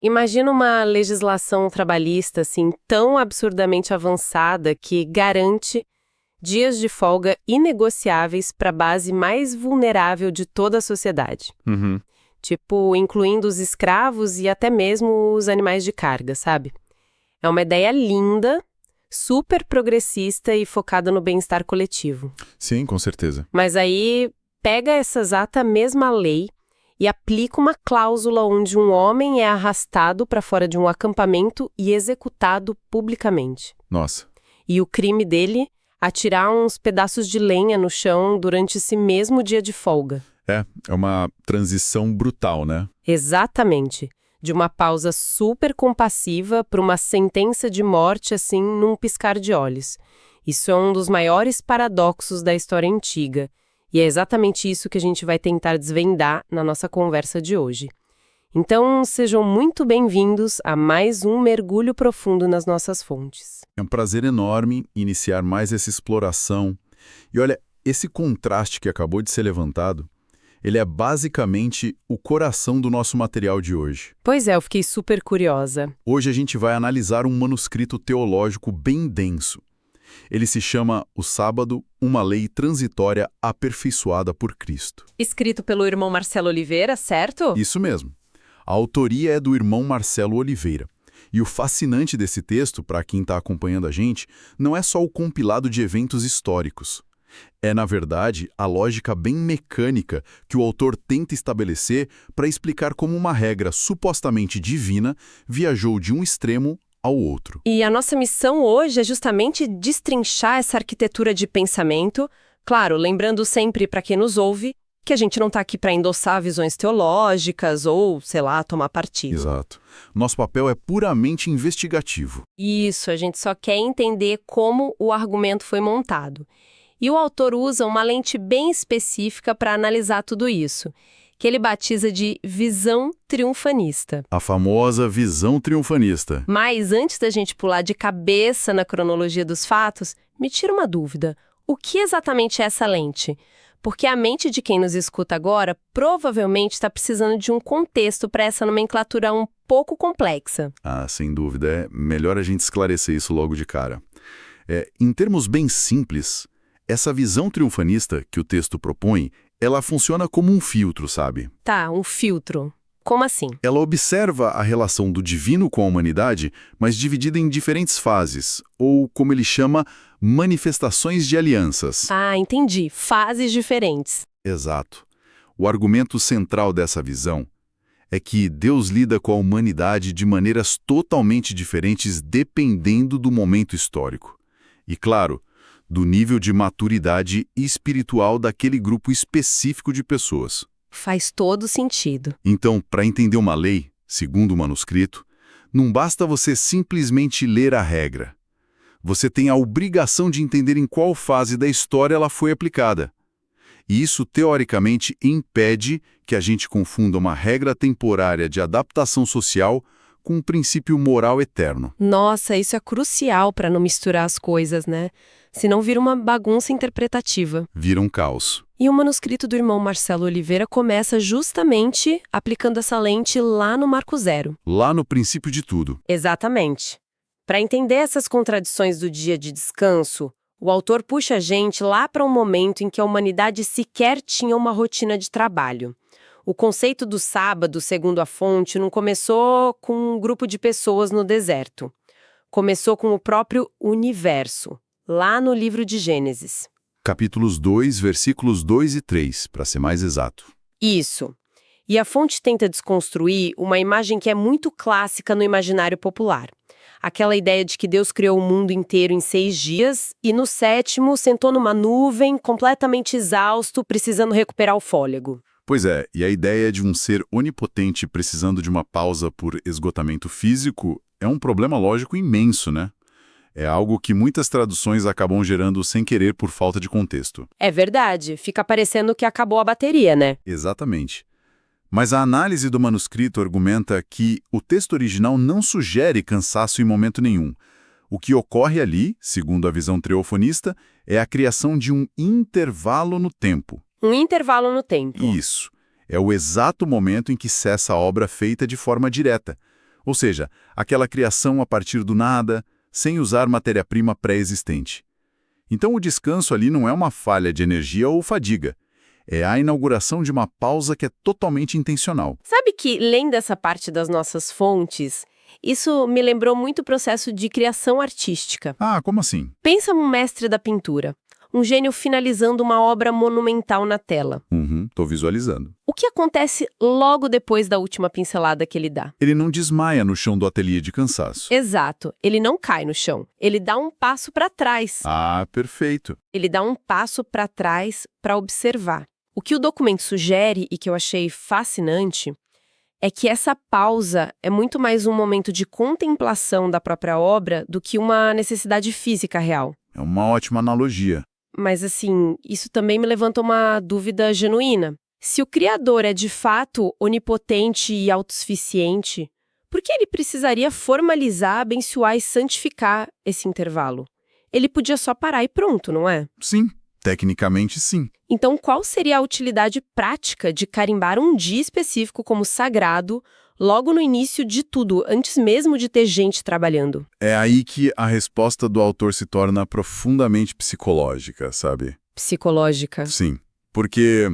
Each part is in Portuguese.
Imagina uma legislação trabalhista assim tão absurdamente avançada que garante dias de folga inegociáveis para a base mais vulnerável de toda a sociedade. Uhum. Tipo, incluindo os escravos e até mesmo os animais de carga, sabe? É uma ideia linda, super progressista e focada no bem-estar coletivo. Sim, com certeza. Mas aí pega essa exata mesma lei e aplica uma cláusula onde um homem é arrastado para fora de um acampamento e executado publicamente. Nossa. E o crime dele, atirar uns pedaços de lenha no chão durante esse mesmo dia de folga. É uma transição brutal, né? Exatamente. De uma pausa super compassiva para uma sentença de morte assim num piscar de olhos. Isso é um dos maiores paradoxos da história antiga. E é exatamente isso que a gente vai tentar desvendar na nossa conversa de hoje. Então, sejam muito bem-vindos a mais um mergulho profundo nas nossas fontes. É um prazer enorme iniciar mais essa exploração. E olha, esse contraste que acabou de ser levantado, ele é basicamente o coração do nosso material de hoje. Pois é, eu fiquei super curiosa. Hoje a gente vai analisar um manuscrito teológico bem denso. Ele se chama O Sábado, uma lei transitória aperfeiçoada por Cristo. Escrito pelo irmão Marcelo Oliveira, certo? Isso mesmo. A autoria é do irmão Marcelo Oliveira. E o fascinante desse texto, para quem está acompanhando a gente, não é só o compilado de eventos históricos. É, na verdade, a lógica bem mecânica que o autor tenta estabelecer para explicar como uma regra supostamente divina viajou de um extremo ao outro. E a nossa missão hoje é justamente destrinchar essa arquitetura de pensamento, claro, lembrando sempre para quem nos ouve que a gente não está aqui para endossar visões teológicas ou, sei lá, tomar partido. Exato. Nosso papel é puramente investigativo. Isso, a gente só quer entender como o argumento foi montado. E o autor usa uma lente bem específica para analisar tudo isso, que ele batiza de visão triunfanista. A famosa visão triunfanista. Mas antes da gente pular de cabeça na cronologia dos fatos, me tira uma dúvida. O que exatamente é essa lente? Porque a mente de quem nos escuta agora provavelmente está precisando de um contexto para essa nomenclatura um pouco complexa. Ah, sem dúvida. É melhor a gente esclarecer isso logo de cara. Em termos bem simples, essa visão triunfanista que o texto propõe, ela funciona como um filtro, sabe? Tá, um filtro. Como assim? Ela observa a relação do divino com a humanidade, mas dividida em diferentes fases, ou, como ele chama, manifestações de alianças. Ah, entendi. Fases diferentes. Exato. O argumento central dessa visão é que Deus lida com a humanidade de maneiras totalmente diferentes dependendo do momento histórico. E, claro, do nível de maturidade espiritual daquele grupo específico de pessoas. Faz todo sentido. Então, para entender uma lei, segundo o manuscrito, não basta você simplesmente ler a regra. Você tem a obrigação de entender em qual fase da história ela foi aplicada. E isso, teoricamente, impede que a gente confunda uma regra temporária de adaptação social com um princípio moral eterno. Nossa, isso é crucial para não misturar as coisas, né? Senão vira uma bagunça interpretativa. Vira um caos. E o manuscrito do irmão Marcelo Oliveira começa justamente aplicando essa lente lá no Marco Zero. Lá no princípio de tudo. Exatamente. Para entender essas contradições do dia de descanso, o autor puxa a gente lá para um momento em que a humanidade sequer tinha uma rotina de trabalho. O conceito do sábado, segundo a fonte, não começou com um grupo de pessoas no deserto. Começou com o próprio universo, lá no livro de Gênesis. Capítulos 2, versículos 2 e 3, para ser mais exato. Isso. E a fonte tenta desconstruir uma imagem que é muito clássica no imaginário popular. Aquela ideia de que Deus criou o mundo inteiro em 6 dias e no 7º sentou numa nuvem, completamente exausto, precisando recuperar o fôlego. Pois é, e a ideia de um ser onipotente precisando de uma pausa por esgotamento físico é um problema lógico imenso, né? É algo que muitas traduções acabam gerando sem querer por falta de contexto. É verdade, fica parecendo que acabou a bateria, né? Exatamente. Mas a análise do manuscrito argumenta que o texto original não sugere cansaço em momento nenhum. O que ocorre ali, segundo a visão teofonista, é a criação de um intervalo no tempo. Um intervalo no tempo. Isso. É o exato momento em que cessa a obra feita de forma direta. Ou seja, aquela criação a partir do nada, sem usar matéria-prima pré-existente. Então o descanso ali não é uma falha de energia ou fadiga. É a inauguração de uma pausa que é totalmente intencional. Sabe que, lendo essa parte das nossas fontes, isso me lembrou muito o processo de criação artística. Ah, como assim? Pensa num mestre da pintura, um gênio finalizando uma obra monumental na tela. Tô visualizando. O que acontece logo depois da última pincelada que ele dá? Ele não desmaia no chão do ateliê de cansaço. Exato, ele não cai no chão, ele dá um passo para trás. Ah, perfeito. Ele dá um passo para trás para observar. O que o documento sugere, e que eu achei fascinante, é que essa pausa é muito mais um momento de contemplação da própria obra do que uma necessidade física real. É uma ótima analogia. Mas, assim, isso também me levanta uma dúvida genuína. Se o Criador é de fato onipotente e autossuficiente, por que ele precisaria formalizar, abençoar e santificar esse intervalo? Ele podia só parar e pronto, não é? Sim, tecnicamente sim. Então, qual seria a utilidade prática de carimbar um dia específico como sagrado logo no início de tudo, antes mesmo de ter gente trabalhando? É aí que a resposta do autor se torna profundamente psicológica, sabe? Psicológica. Sim, porque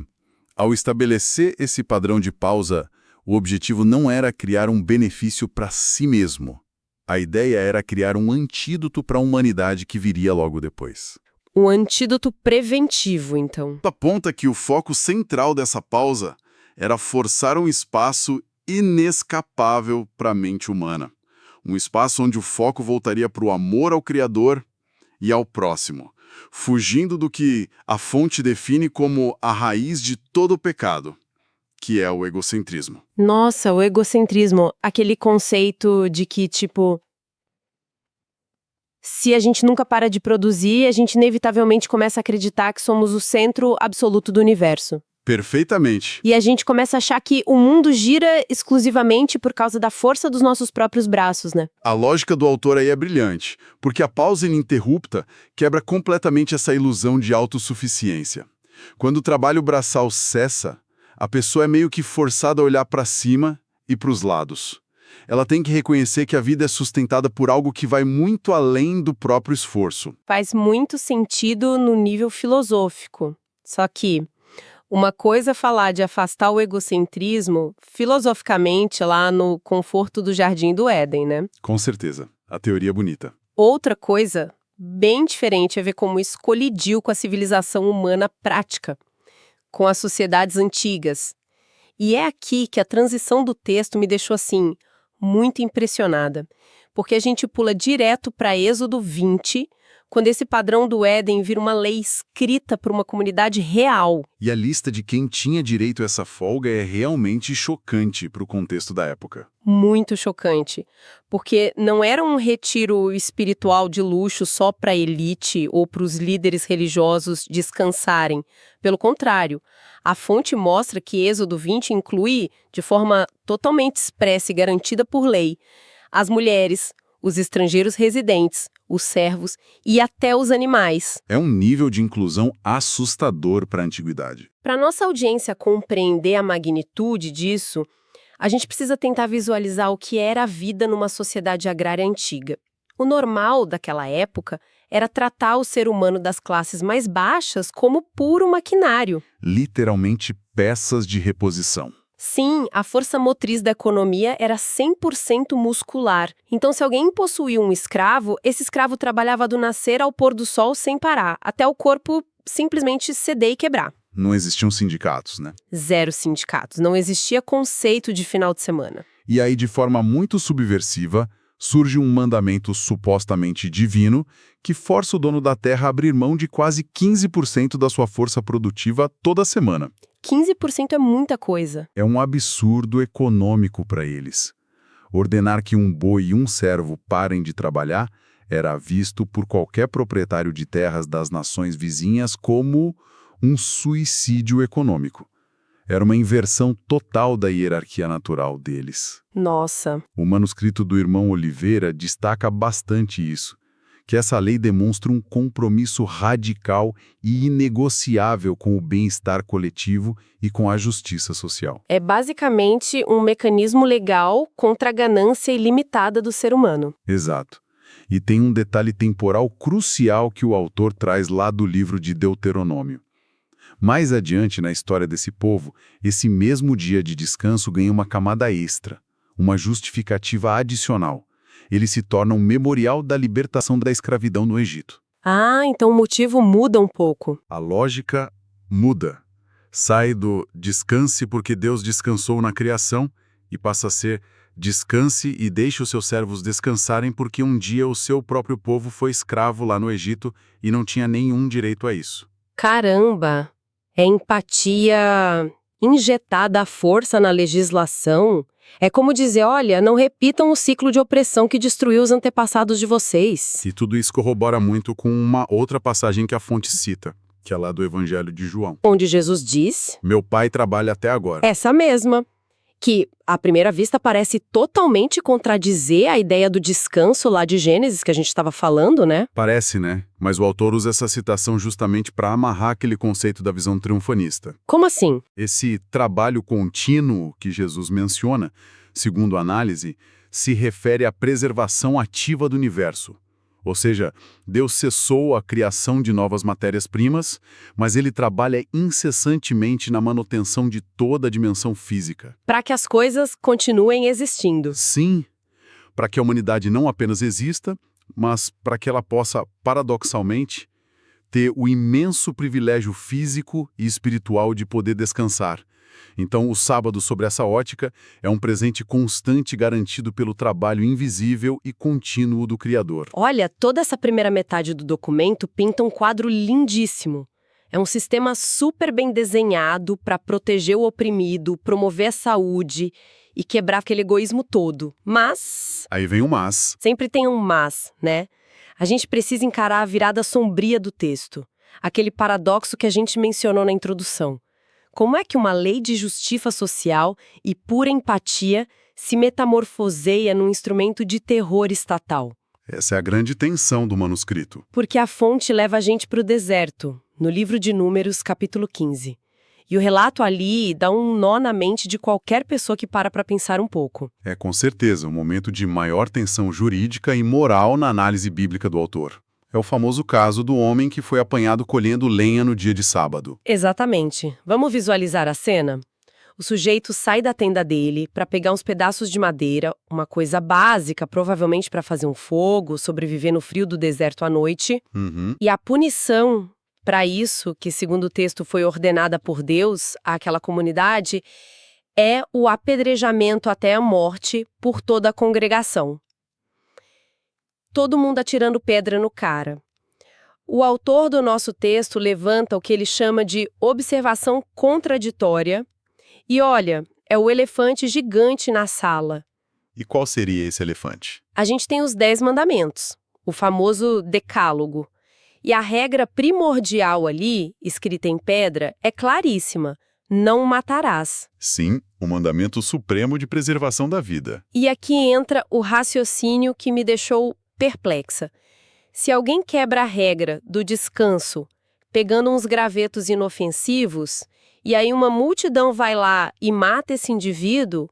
ao estabelecer esse padrão de pausa, o objetivo não era criar um benefício para si mesmo. A ideia era criar um antídoto para a humanidade que viria logo depois. Um antídoto preventivo, então. Aponta que o foco central dessa pausa era forçar um espaço inescapável para a mente humana. Um espaço onde o foco voltaria para o amor ao Criador e ao próximo, fugindo do que a fonte define como a raiz de todo o pecado, que é o egocentrismo. Nossa, o egocentrismo, aquele conceito de que, tipo, se a gente nunca para de produzir, a gente inevitavelmente começa a acreditar que somos o centro absoluto do universo. Perfeitamente. E a gente começa a achar que o mundo gira exclusivamente por causa da força dos nossos próprios braços, né? A lógica do autor aí é brilhante, porque a pausa ininterrupta quebra completamente essa ilusão de autossuficiência. Quando o trabalho braçal cessa, a pessoa é meio que forçada a olhar para cima e para os lados. Ela tem que reconhecer que a vida é sustentada por algo que vai muito além do próprio esforço. Faz muito sentido no nível filosófico. Só que uma coisa é falar de afastar o egocentrismo filosoficamente lá no conforto do Jardim do Éden, né? Com certeza. A teoria é bonita. Outra coisa bem diferente é ver como isso colidiu com a civilização humana prática, com as sociedades antigas. E é aqui que a transição do texto me deixou assim, muito impressionada, porque a gente pula direto para Êxodo 20, quando esse padrão do Éden vira uma lei escrita por uma comunidade real. E a lista de quem tinha direito a essa folga é realmente chocante para o contexto da época. Muito chocante, porque não era um retiro espiritual de luxo só para a elite ou para os líderes religiosos descansarem. Pelo contrário, a fonte mostra que Êxodo 20 inclui, de forma totalmente expressa e garantida por lei, as mulheres, os estrangeiros residentes, os servos e até os animais. É um nível de inclusão assustador para a antiguidade. Para nossa audiência compreender a magnitude disso, a gente precisa tentar visualizar o que era a vida numa sociedade agrária antiga. O normal daquela época era tratar o ser humano das classes mais baixas como puro maquinário. Literalmente peças de reposição. Sim, a força motriz da economia era 100% muscular. Então, se alguém possuía um escravo, esse escravo trabalhava do nascer ao pôr do sol sem parar, até o corpo simplesmente ceder e quebrar. Não existiam sindicatos, né? Zero sindicatos, não existia conceito de final de semana. E aí, de forma muito subversiva, surge um mandamento supostamente divino que força o dono da terra a abrir mão de quase 15% da sua força produtiva toda semana. 15% é muita coisa. É um absurdo econômico para eles. Ordenar que um boi e um servo parem de trabalhar era visto por qualquer proprietário de terras das nações vizinhas como um suicídio econômico. Era uma inversão total da hierarquia natural deles. Nossa. O manuscrito do irmão Oliveira destaca bastante isso, que essa lei demonstra um compromisso radical e inegociável com o bem-estar coletivo e com a justiça social. É basicamente um mecanismo legal contra a ganância ilimitada do ser humano. Exato. E tem um detalhe temporal crucial que o autor traz lá do livro de Deuteronômio. Mais adiante na história desse povo, esse mesmo dia de descanso ganha uma camada extra, uma justificativa adicional. Ele se torna um memorial da libertação da escravidão no Egito. Ah, então o motivo muda um pouco. A lógica muda. Sai do descanse porque Deus descansou na criação e passa a ser descanse e deixe os seus servos descansarem porque um dia o seu próprio povo foi escravo lá no Egito e não tinha nenhum direito a isso. Caramba! É empatia injetada à força na legislação. É como dizer, olha, não repitam o ciclo de opressão que destruiu os antepassados de vocês. E tudo isso corrobora muito com uma outra passagem que a fonte cita, que é lá do Evangelho de João. Onde Jesus diz... Meu pai trabalha até agora. Essa mesma. Que, à primeira vista, parece totalmente contradizer a ideia do descanso lá de Gênesis que a gente estava falando, né? Parece, né? Mas o autor usa essa citação justamente para amarrar aquele conceito da visão triunfanista. Como assim? Esse trabalho contínuo que Jesus menciona, segundo a análise, se refere à preservação ativa do universo. Ou seja, Deus cessou a criação de novas matérias-primas, mas ele trabalha incessantemente na manutenção de toda a dimensão física. Para que as coisas continuem existindo. Sim, para que a humanidade não apenas exista, mas para que ela possa, paradoxalmente, ter o imenso privilégio físico e espiritual de poder descansar. Então, o sábado, sob essa ótica, é um presente constante garantido pelo trabalho invisível e contínuo do Criador. Olha, toda essa primeira metade do documento pinta um quadro lindíssimo. É um sistema super bem desenhado para proteger o oprimido, promover a saúde e quebrar aquele egoísmo todo. Mas... Aí vem o mas. Sempre tem um mas, né? A gente precisa encarar a virada sombria do texto. Aquele paradoxo que a gente mencionou na introdução. Como é que uma lei de justiça social e pura empatia se metamorfoseia num instrumento de terror estatal? Essa é a grande tensão do manuscrito. Porque a fonte leva a gente para o deserto, no livro de Números, capítulo 15. E o relato ali dá um nó na mente de qualquer pessoa que para pensar um pouco. É com certeza um momento de maior tensão jurídica e moral na análise bíblica do autor. É o famoso caso do homem que foi apanhado colhendo lenha no dia de sábado. Exatamente. Vamos visualizar a cena? O sujeito sai da tenda dele para pegar uns pedaços de madeira, uma coisa básica, provavelmente para fazer um fogo, sobreviver no frio do deserto à noite. E a punição para isso, que segundo o texto foi ordenada por Deus àquela comunidade, é o apedrejamento até a morte por toda a congregação. Todo mundo atirando pedra no cara. O autor do nosso texto levanta o que ele chama de observação contraditória. E olha, é o elefante gigante na sala. E qual seria esse elefante? A gente tem os 10 mandamentos, o famoso decálogo. E a regra primordial ali, escrita em pedra, é claríssima: não matarás. Sim, o mandamento supremo de preservação da vida. E aqui entra o raciocínio que me deixou perplexa. Se alguém quebra a regra do descanso, pegando uns gravetos inofensivos, e aí uma multidão vai lá e mata esse indivíduo,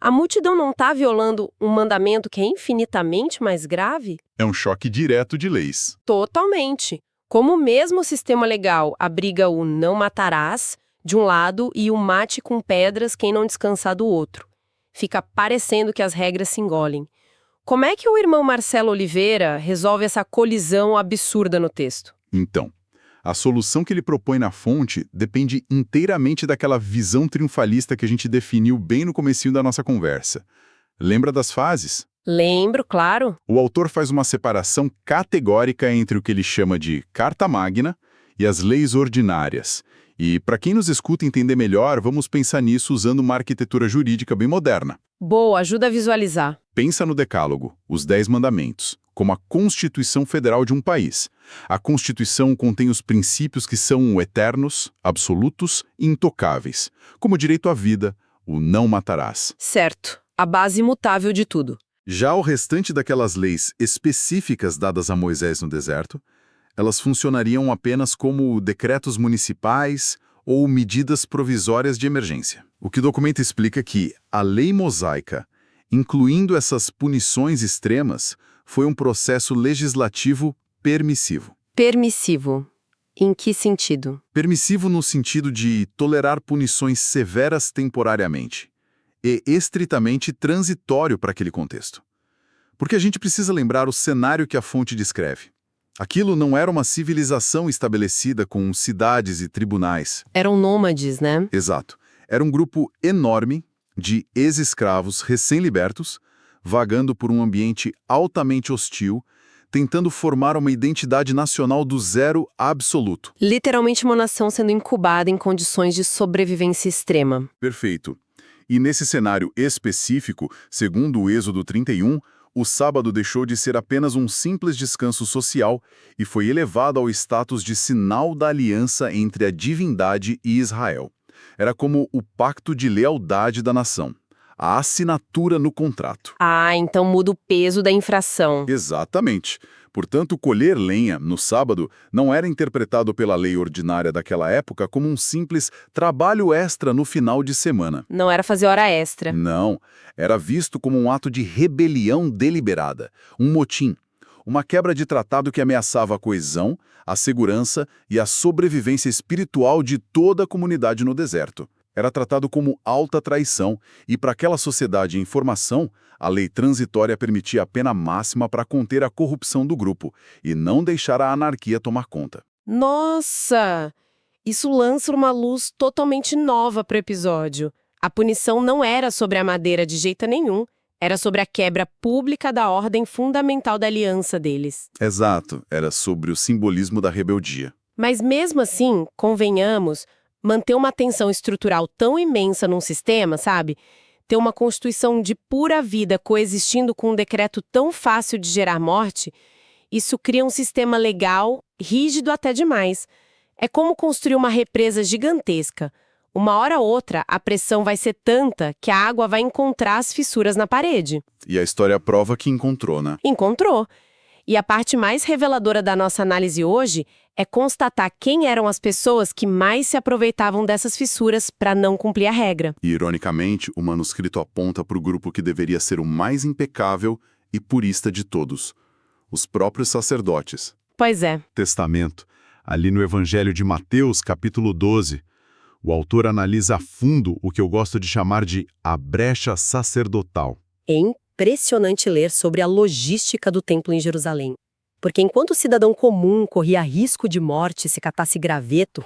a multidão não está violando um mandamento que é infinitamente mais grave? É um choque direto de leis. Totalmente. Como o mesmo sistema legal abriga o não matarás de um lado e o mate com pedras quem não descansar do outro. Fica parecendo que as regras se engolem. Como é que o irmão Marcelo Oliveira resolve essa colisão absurda no texto? Então, a solução que ele propõe na fonte depende inteiramente daquela visão triunfalista que a gente definiu bem no comecinho da nossa conversa. Lembra das fases? Lembro, claro. O autor faz uma separação categórica entre o que ele chama de Carta Magna e as leis ordinárias. E, para quem nos escuta entender melhor, vamos pensar nisso usando uma arquitetura jurídica bem moderna. Boa, ajuda a visualizar. Pensa no Decálogo, os 10 mandamentos, como a Constituição Federal de um país. A Constituição contém os princípios que são eternos, absolutos e intocáveis, como o direito à vida, o não matarás. Certo, a base imutável de tudo. Já o restante daquelas leis específicas dadas a Moisés no deserto, elas funcionariam apenas como decretos municipais ou medidas provisórias de emergência. O que o documento explica é que a lei mosaica, incluindo essas punições extremas, foi um processo legislativo permissivo. Permissivo. Em que sentido? Permissivo no sentido de tolerar punições severas temporariamente e estritamente transitório para aquele contexto. Porque a gente precisa lembrar o cenário que a fonte descreve. Aquilo não era uma civilização estabelecida com cidades e tribunais. Eram nômades, né? Exato. Era um grupo enorme de ex-escravos recém-libertos, vagando por um ambiente altamente hostil, tentando formar uma identidade nacional do zero absoluto. Literalmente uma nação sendo incubada em condições de sobrevivência extrema. Perfeito. E nesse cenário específico, segundo o Êxodo 31, o sábado deixou de ser apenas um simples descanso social e foi elevado ao status de sinal da aliança entre a divindade e Israel. Era como o pacto de lealdade da nação, a assinatura no contrato. Ah, então muda o peso da infração. Exatamente. Portanto, colher lenha no sábado não era interpretado pela lei ordinária daquela época como um simples trabalho extra no final de semana. Não era fazer hora extra. Não, era visto como um ato de rebelião deliberada, um motim, uma quebra de tratado que ameaçava a coesão, a segurança e a sobrevivência espiritual de toda a comunidade no deserto. Era tratado como alta traição e, para aquela sociedade em formação, a lei transitória permitia a pena máxima para conter a corrupção do grupo e não deixar a anarquia tomar conta. Nossa! Isso lança uma luz totalmente nova para o episódio. A punição não era sobre a madeira de jeito nenhum, era sobre a quebra pública da ordem fundamental da aliança deles. Exato, era sobre o simbolismo da rebeldia. Mas mesmo assim, convenhamos, manter uma tensão estrutural tão imensa num sistema, sabe? Ter uma constituição de pura vida coexistindo com um decreto tão fácil de gerar morte, isso cria um sistema legal, rígido até demais. É como construir uma represa gigantesca. Uma hora ou outra, a pressão vai ser tanta que a água vai encontrar as fissuras na parede. E a história prova que encontrou, né? Encontrou. E a parte mais reveladora da nossa análise hoje é constatar quem eram as pessoas que mais se aproveitavam dessas fissuras para não cumprir a regra. E, ironicamente, o manuscrito aponta para o grupo que deveria ser o mais impecável e purista de todos: os próprios sacerdotes. Pois é. Testamento, ali no Evangelho de Mateus, capítulo 12, o autor analisa a fundo o que eu gosto de chamar de a brecha sacerdotal. É impressionante ler sobre a logística do templo em Jerusalém. Porque enquanto o cidadão comum corria risco de morte se catasse graveto,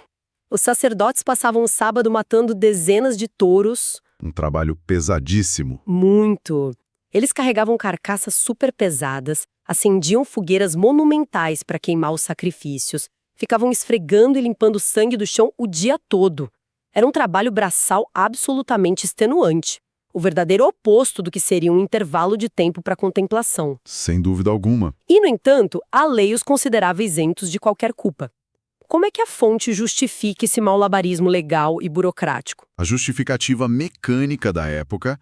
os sacerdotes passavam o sábado matando dezenas de touros. Um trabalho pesadíssimo. Muito. Eles carregavam carcaças super pesadas, acendiam fogueiras monumentais para queimar os sacrifícios, ficavam esfregando e limpando o sangue do chão o dia todo. Era um trabalho braçal absolutamente extenuante. O verdadeiro oposto do que seria um intervalo de tempo para contemplação. Sem dúvida alguma. E, no entanto, a lei os considerava isentos de qualquer culpa. Como é que a fonte justifica esse malabarismo legal e burocrático? A justificativa mecânica da época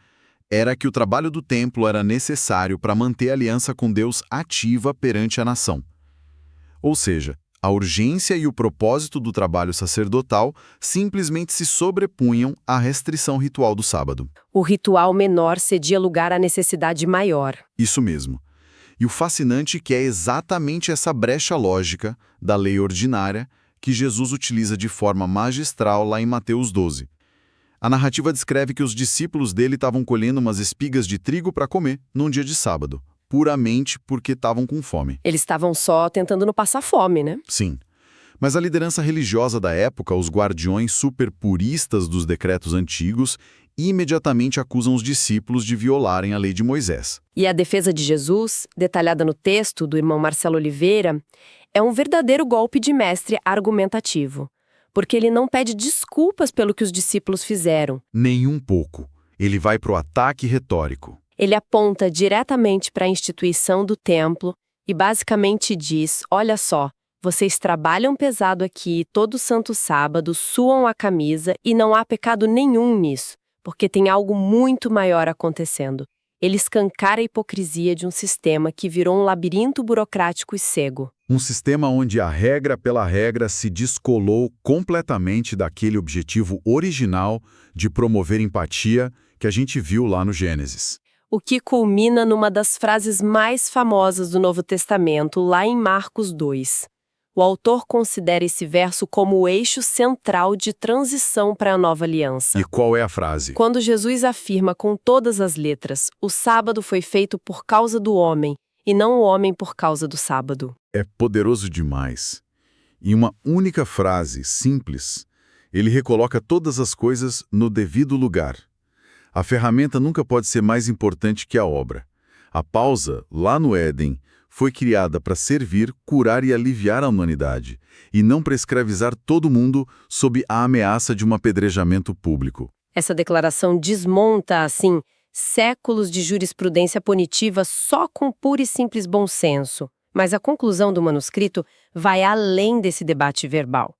era que o trabalho do templo era necessário para manter a aliança com Deus ativa perante a nação. Ou seja, a urgência e o propósito do trabalho sacerdotal simplesmente se sobrepunham à restrição ritual do sábado. O ritual menor cedia lugar à necessidade maior. Isso mesmo. E o fascinante é que é exatamente essa brecha lógica da lei ordinária que Jesus utiliza de forma magistral lá em Mateus 12. A narrativa descreve que os discípulos dele estavam colhendo umas espigas de trigo para comer num dia de sábado, puramente porque estavam com fome. Eles estavam só tentando não passar fome, né? Sim. Mas a liderança religiosa da época, os guardiões superpuristas dos decretos antigos, imediatamente acusam os discípulos de violarem a lei de Moisés. E a defesa de Jesus, detalhada no texto do irmão Marcelo Oliveira, é um verdadeiro golpe de mestre argumentativo, porque ele não pede desculpas pelo que os discípulos fizeram. Nem um pouco. Ele vai para o ataque retórico. Ele aponta diretamente para a instituição do templo e basicamente diz: olha só, vocês trabalham pesado aqui todo santo sábado, suam a camisa e não há pecado nenhum nisso, porque tem algo muito maior acontecendo. Ele escancara a hipocrisia de um sistema que virou um labirinto burocrático e cego. Um sistema onde a regra pela regra se descolou completamente daquele objetivo original de promover empatia que a gente viu lá no Gênesis. O que culmina numa das frases mais famosas do Novo Testamento, lá em Marcos 2. O autor considera esse verso como o eixo central de transição para a nova aliança. E qual é a frase? Quando Jesus afirma com todas as letras, o sábado foi feito por causa do homem, e não o homem por causa do sábado. É poderoso demais. Em uma única frase, simples, ele recoloca todas as coisas no devido lugar. A ferramenta nunca pode ser mais importante que a obra. A pausa, lá no Éden, foi criada para servir, curar e aliviar a humanidade, e não para escravizar todo mundo sob a ameaça de um apedrejamento público. Essa declaração desmonta, assim, séculos de jurisprudência punitiva só com puro e simples bom senso. Mas a conclusão do manuscrito vai além desse debate verbal.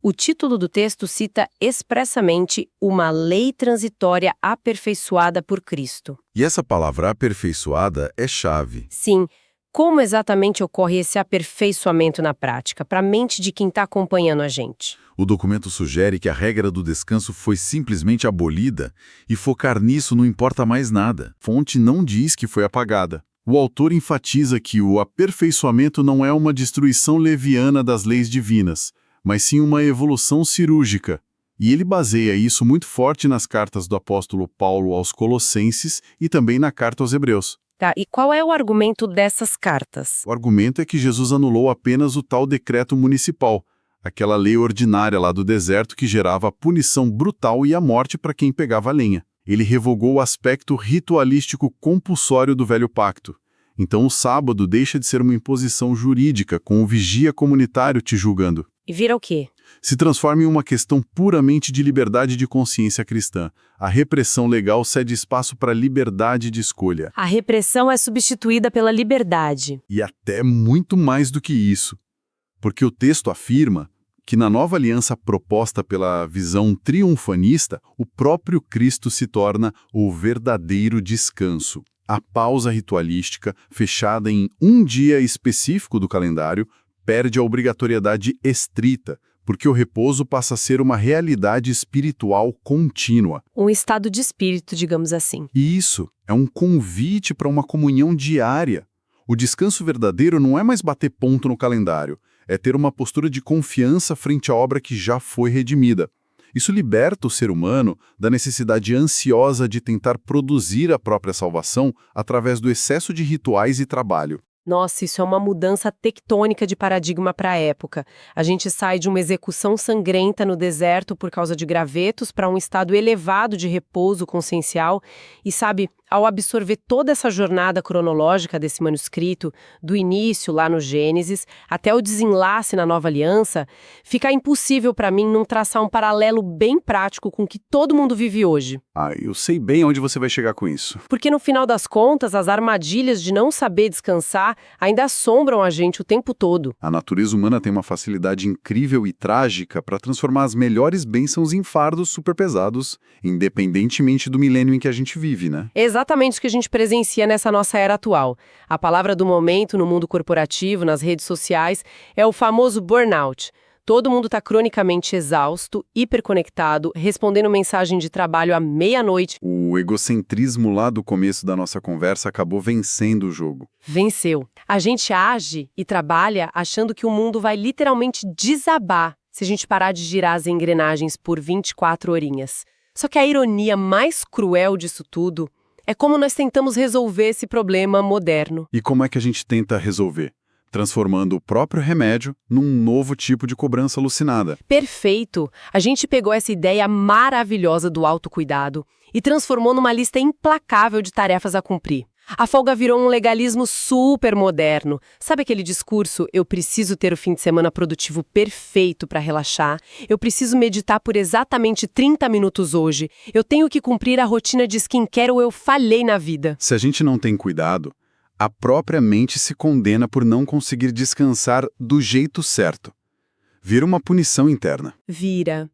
O título do texto cita expressamente uma lei transitória aperfeiçoada por Cristo. E essa palavra aperfeiçoada é chave. Sim, como exatamente ocorre esse aperfeiçoamento na prática, para a mente de quem está acompanhando a gente? O documento sugere que a regra do descanso foi simplesmente abolida e focar nisso não importa mais nada. A fonte não diz que foi apagada. O autor enfatiza que o aperfeiçoamento não é uma destruição leviana das leis divinas, mas sim uma evolução cirúrgica. E ele baseia isso muito forte nas cartas do apóstolo Paulo aos Colossenses e também na carta aos Hebreus. Tá, e qual é o argumento dessas cartas? O argumento é que Jesus anulou apenas o tal decreto municipal, aquela lei ordinária lá do deserto que gerava a punição brutal e a morte para quem pegava lenha. Ele revogou o aspecto ritualístico compulsório do velho pacto. Então o sábado deixa de ser uma imposição jurídica, com o vigia comunitário te julgando. E vira o quê? Se transforma em uma questão puramente de liberdade de consciência cristã. A repressão legal cede espaço para liberdade de escolha. A repressão é substituída pela liberdade. E até muito mais do que isso. Porque o texto afirma que na nova aliança proposta pela visão triunfanista, o próprio Cristo se torna o verdadeiro descanso. A pausa ritualística, fechada em um dia específico do calendário, perde a obrigatoriedade estrita, porque o repouso passa a ser uma realidade espiritual contínua. Um estado de espírito, digamos assim. E isso é um convite para uma comunhão diária. O descanso verdadeiro não é mais bater ponto no calendário, é ter uma postura de confiança frente à obra que já foi redimida. Isso liberta o ser humano da necessidade ansiosa de tentar produzir a própria salvação através do excesso de rituais e trabalho. Nossa, isso é uma mudança tectônica de paradigma para a época. A gente sai de uma execução sangrenta no deserto por causa de gravetos para um estado elevado de repouso consciencial e, sabe, ao absorver toda essa jornada cronológica desse manuscrito, do início lá no Gênesis até o desenlace na Nova Aliança, fica impossível para mim não traçar um paralelo bem prático com o que todo mundo vive hoje. Ah, eu sei bem onde você vai chegar com isso. Porque no final das contas, as armadilhas de não saber descansar ainda assombram a gente o tempo todo. A natureza humana tem uma facilidade incrível e trágica para transformar as melhores bênçãos em fardos superpesados, independentemente do milênio em que a gente vive, né? Exatamente o que a gente presencia nessa nossa era atual. A palavra do momento no mundo corporativo, nas redes sociais, é o famoso burnout. Todo mundo está cronicamente exausto, hiperconectado, respondendo mensagem de trabalho à meia-noite. O egocentrismo lá do começo da nossa conversa acabou vencendo o jogo. Venceu. A gente age e trabalha achando que o mundo vai literalmente desabar se a gente parar de girar as engrenagens por 24 horinhas. Só que a ironia mais cruel disso tudo é como nós tentamos resolver esse problema moderno. E como é que a gente tenta resolver? Transformando o próprio remédio num novo tipo de cobrança alucinada. Perfeito! A gente pegou essa ideia maravilhosa do autocuidado e transformou numa lista implacável de tarefas a cumprir. A folga virou um legalismo super moderno. Sabe aquele discurso, eu preciso ter o fim de semana produtivo perfeito para relaxar, eu preciso meditar por exatamente 30 minutos hoje, eu tenho que cumprir a rotina de skincare ou eu falhei na vida. Se a gente não tem cuidado, a própria mente se condena por não conseguir descansar do jeito certo. Vira uma punição interna. Vira.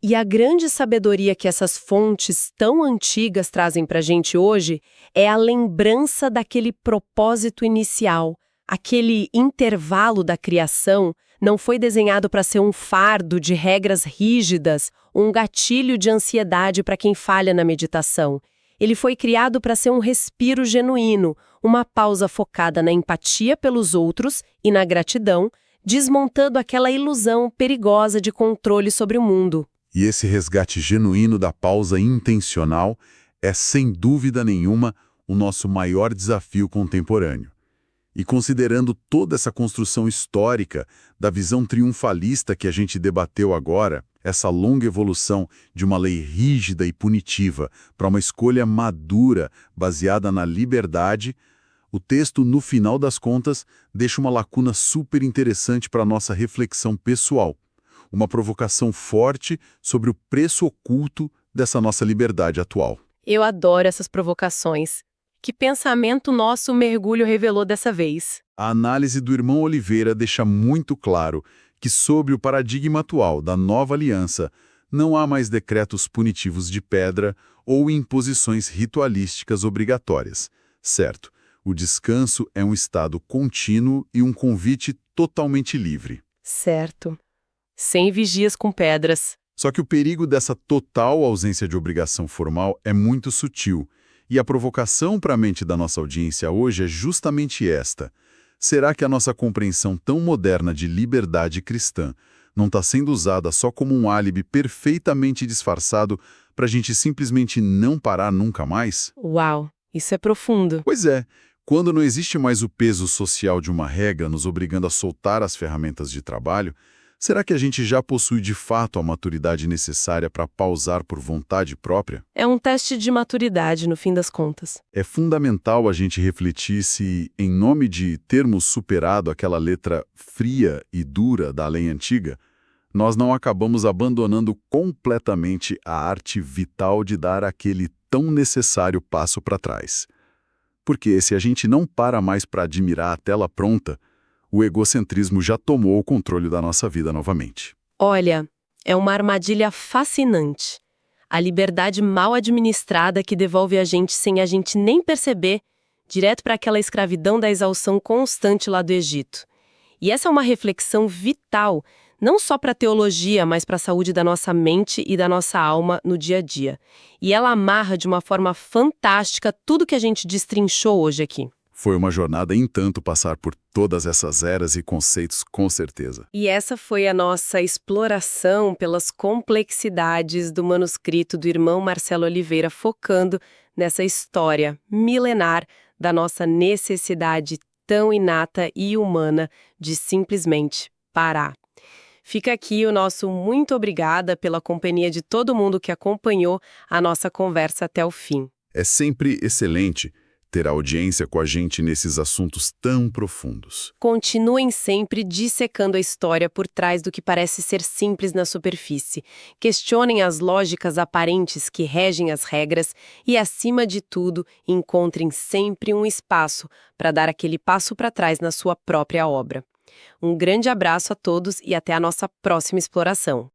E a grande sabedoria que essas fontes tão antigas trazem para a gente hoje é a lembrança daquele propósito inicial. Aquele intervalo da criação não foi desenhado para ser um fardo de regras rígidas, um gatilho de ansiedade para quem falha na meditação. Ele foi criado para ser um respiro genuíno, uma pausa focada na empatia pelos outros e na gratidão, desmontando aquela ilusão perigosa de controle sobre o mundo. E esse resgate genuíno da pausa intencional é, sem dúvida nenhuma, o nosso maior desafio contemporâneo. E considerando toda essa construção histórica da visão triunfalista que a gente debateu agora, essa longa evolução de uma lei rígida e punitiva para uma escolha madura baseada na liberdade, o texto, no final das contas, deixa uma lacuna super interessante para a nossa reflexão pessoal. Uma provocação forte sobre o preço oculto dessa nossa liberdade atual. Eu adoro essas provocações. Que pensamento nosso o mergulho revelou dessa vez? A análise do irmão Oliveira deixa muito claro que, sob o paradigma atual da nova aliança, não há mais decretos punitivos de pedra ou imposições ritualísticas obrigatórias. Certo, o descanso é um estado contínuo e um convite totalmente livre. Certo. Sem vigias com pedras. Só que o perigo dessa total ausência de obrigação formal é muito sutil, e a provocação para a mente da nossa audiência hoje é justamente esta. Será que a nossa compreensão tão moderna de liberdade cristã não está sendo usada só como um álibi perfeitamente disfarçado para a gente simplesmente não parar nunca mais? Uau, isso é profundo. Pois é, quando não existe mais o peso social de uma regra nos obrigando a soltar as ferramentas de trabalho, será que a gente já possui de fato a maturidade necessária para pausar por vontade própria? É um teste de maturidade, no fim das contas. É fundamental a gente refletir se, em nome de termos superado aquela letra fria e dura da lei antiga, nós não acabamos abandonando completamente a arte vital de dar aquele tão necessário passo para trás. Porque se a gente não para mais para admirar a tela pronta, o egocentrismo já tomou o controle da nossa vida novamente. Olha, é uma armadilha fascinante. A liberdade mal administrada que devolve a gente sem a gente nem perceber, direto para aquela escravidão da exaustão constante lá do Egito. E essa é uma reflexão vital, não só para a teologia, mas para a saúde da nossa mente e da nossa alma no dia a dia. E ela amarra de uma forma fantástica tudo que a gente destrinchou hoje aqui. Foi uma jornada em tanto passar por todas essas eras e conceitos, com certeza. E essa foi a nossa exploração pelas complexidades do manuscrito do irmão Marcelo Oliveira, focando nessa história milenar da nossa necessidade tão inata e humana de simplesmente parar. Fica aqui o nosso muito obrigada pela companhia de todo mundo que acompanhou a nossa conversa até o fim. É sempre excelente ter audiência com a gente nesses assuntos tão profundos. Continuem sempre dissecando a história por trás do que parece ser simples na superfície. Questionem as lógicas aparentes que regem as regras e, acima de tudo, encontrem sempre um espaço para dar aquele passo para trás na sua própria obra. Um grande abraço a todos e até a nossa próxima exploração.